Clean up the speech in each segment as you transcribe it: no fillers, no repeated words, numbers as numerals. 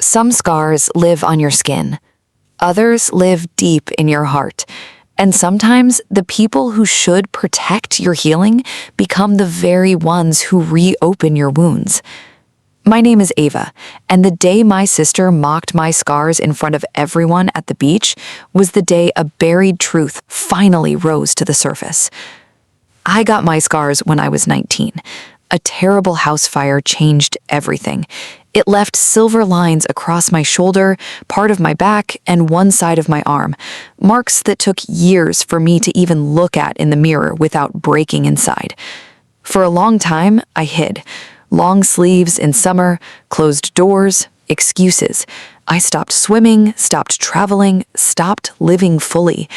Some scars live on your skin, others live deep in your heart, and sometimes the people who should protect your healing become the very ones who reopen your wounds. My name is Ava, and the day my sister mocked my scars in front of everyone at the beach was the day a buried truth finally rose to the surface. I got my scars when I was 19. A terrible house fire changed everything. It left silver lines across my shoulder, part of my back, and one side of my arm, marks that took years for me to even look at in the mirror without breaking inside. For a long time, I hid. Long sleeves in summer, closed doors, excuses. I stopped swimming, stopped traveling, stopped living fully.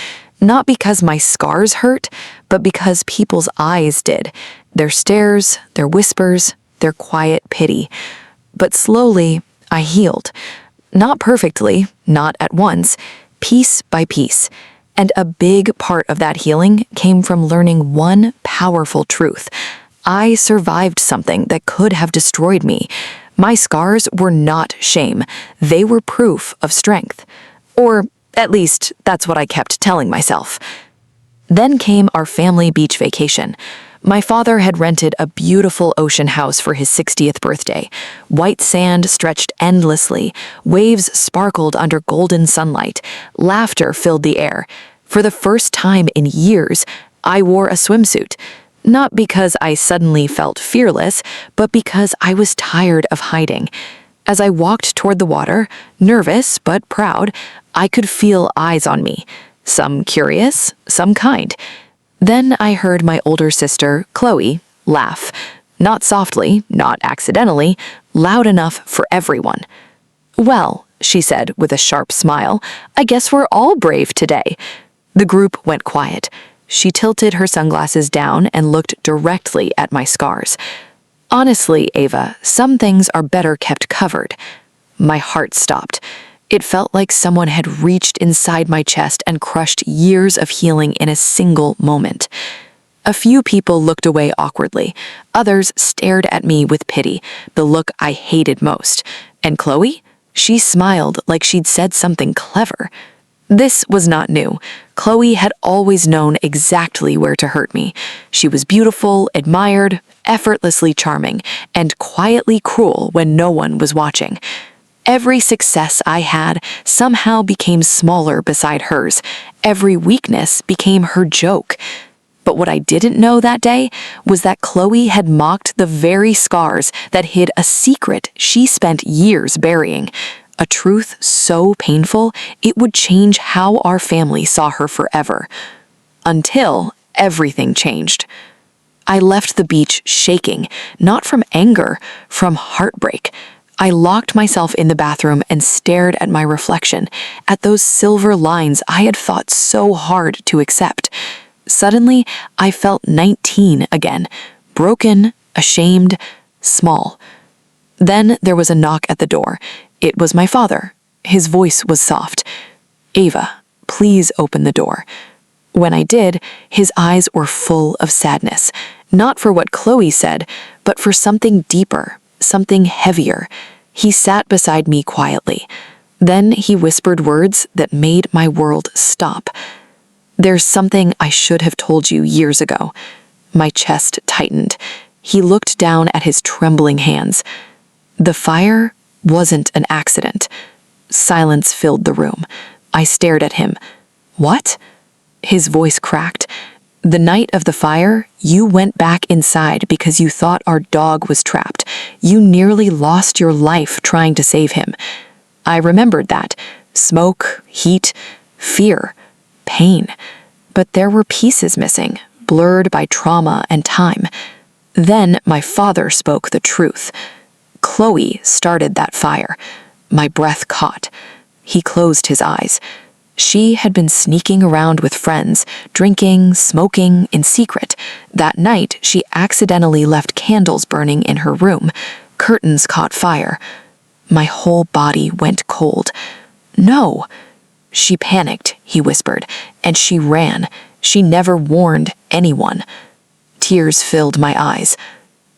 Not because my scars hurt, but because people's eyes did. Their stares, their whispers, their quiet pity. But slowly, I healed. Not perfectly, not at once, piece by piece. And a big part of that healing came from learning one powerful truth. I survived something that could have destroyed me. My scars were not shame. They were proof of strength. Or at least, that's what I kept telling myself. Then came our family beach vacation. My father had rented a beautiful ocean house for his 60th birthday. White sand stretched endlessly, waves sparkled under golden sunlight, laughter filled the air. For the first time in years, I wore a swimsuit. Not because I suddenly felt fearless, but because I was tired of hiding. As I walked toward the water, nervous but proud, I could feel eyes on me, some curious, some kind. Then I heard my older sister, Chloe, laugh. Not softly, not accidentally, loud enough for everyone. "Well," she said with a sharp smile, "I guess we're all brave today." The group went quiet. She tilted her sunglasses down and looked directly at my scars. "Honestly, Ava, some things are better kept covered." My heart stopped. It felt like someone had reached inside my chest and crushed years of healing in a single moment. A few people looked away awkwardly. Others stared at me with pity, the look I hated most. And Chloe? She smiled like she'd said something clever. This was not new. Chloe had always known exactly where to hurt me. She was beautiful, admired, effortlessly charming, and quietly cruel when no one was watching. Every success I had somehow became smaller beside hers. Every weakness became her joke. But what I didn't know that day was that Chloe had mocked the very scars that hid a secret she spent years burying. A truth so painful, it would change how our family saw her forever. Until everything changed. I left the beach shaking, not from anger, from heartbreak. I locked myself in the bathroom and stared at my reflection, at those silver lines I had fought so hard to accept. Suddenly, I felt 19 again, broken, ashamed, small. Then there was a knock at the door. It was my father. His voice was soft. "Ava, please open the door." When I did, his eyes were full of sadness, not for what Chloe said, but for something deeper, something heavier. He sat beside me quietly. Then he whispered words that made my world stop. "There's something I should have told you years ago." My chest tightened. He looked down at his trembling hands. "The fire wasn't an accident." Silence filled the room. I stared at him. "What?" His voice cracked. "The night of the fire, you went back inside because you thought our dog was trapped. You nearly lost your life trying to save him." I remembered that. Smoke, heat, fear, pain. But there were pieces missing, blurred by trauma and time. Then my father spoke the truth. Chloe started that fire. My breath caught. He closed his eyes. She had been sneaking around with friends, drinking, smoking, in secret. That night, she accidentally left candles burning in her room. Curtains caught fire. My whole body went cold. "No." "She panicked," he whispered, "and she ran. She never warned anyone." Tears filled my eyes.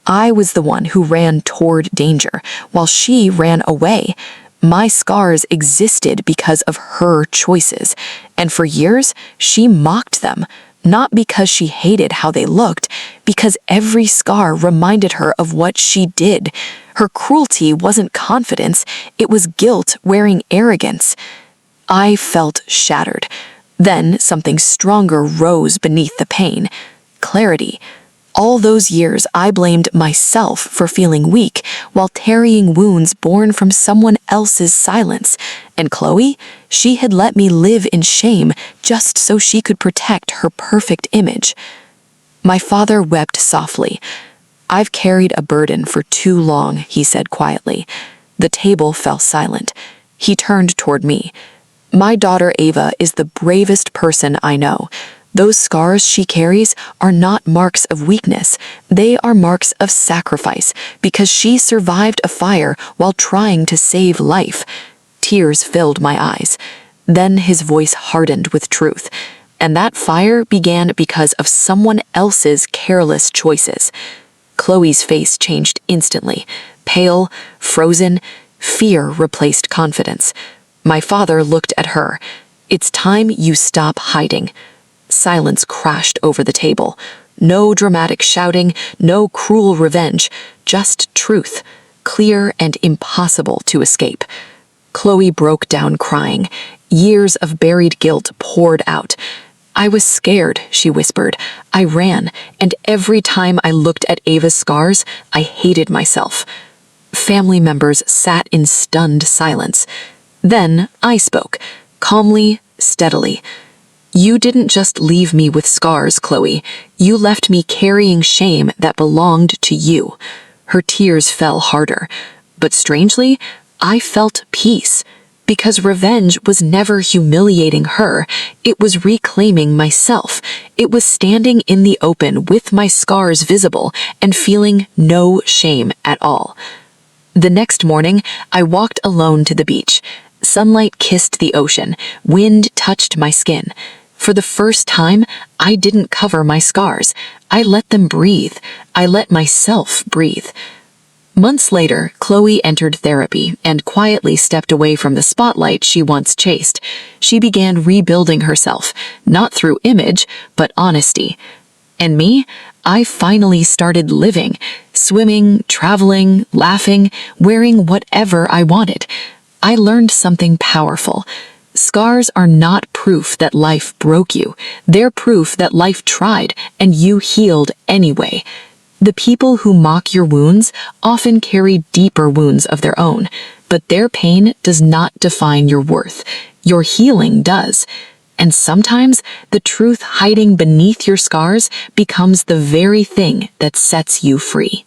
I was the one who ran toward danger, while she ran away. My scars existed because of her choices, and for years, she mocked them, not because she hated how they looked, because every scar reminded her of what she did. Her cruelty wasn't confidence, it was guilt wearing arrogance. I felt shattered. Then something stronger rose beneath the pain. Clarity. All those years I blamed myself for feeling weak while carrying wounds born from someone else's silence. And Chloe, she had let me live in shame just so she could protect her perfect image. My father wept softly. "I've carried a burden for too long," he said quietly. The table fell silent. He turned toward me. "My daughter Ava is the bravest person I know. Those scars she carries are not marks of weakness. They are marks of sacrifice because she survived a fire while trying to save life." Tears filled my eyes. Then his voice hardened with truth. "And that fire began because of someone else's careless choices." Chloe's face changed instantly. Pale, frozen, fear replaced confidence. My father looked at her. "It's time you stop hiding." Silence crashed over the table. No dramatic shouting, no cruel revenge, just truth, clear and impossible to escape. Chloe broke down crying. Years of buried guilt poured out. "I was scared," she whispered. "I ran, and every time I looked at Ava's scars, I hated myself." Family members sat in stunned silence. Then I spoke, calmly, steadily. "You didn't just leave me with scars, Chloe. You left me carrying shame that belonged to you." Her tears fell harder. But strangely, I felt peace. Because revenge was never humiliating her. It was reclaiming myself. It was standing in the open with my scars visible and feeling no shame at all. The next morning, I walked alone to the beach. Sunlight kissed the ocean. Wind touched my skin. For the first time, I didn't cover my scars. I let them breathe. I let myself breathe. Months later, Chloe entered therapy and quietly stepped away from the spotlight she once chased. She began rebuilding herself, not through image, but honesty. And me? I finally started living, swimming, traveling, laughing, wearing whatever I wanted. I learned something powerful. Scars are not proof that life broke you. They're proof that life tried and you healed anyway. The people who mock your wounds often carry deeper wounds of their own, but their pain does not define your worth. Your healing does. And sometimes the truth hiding beneath your scars becomes the very thing that sets you free.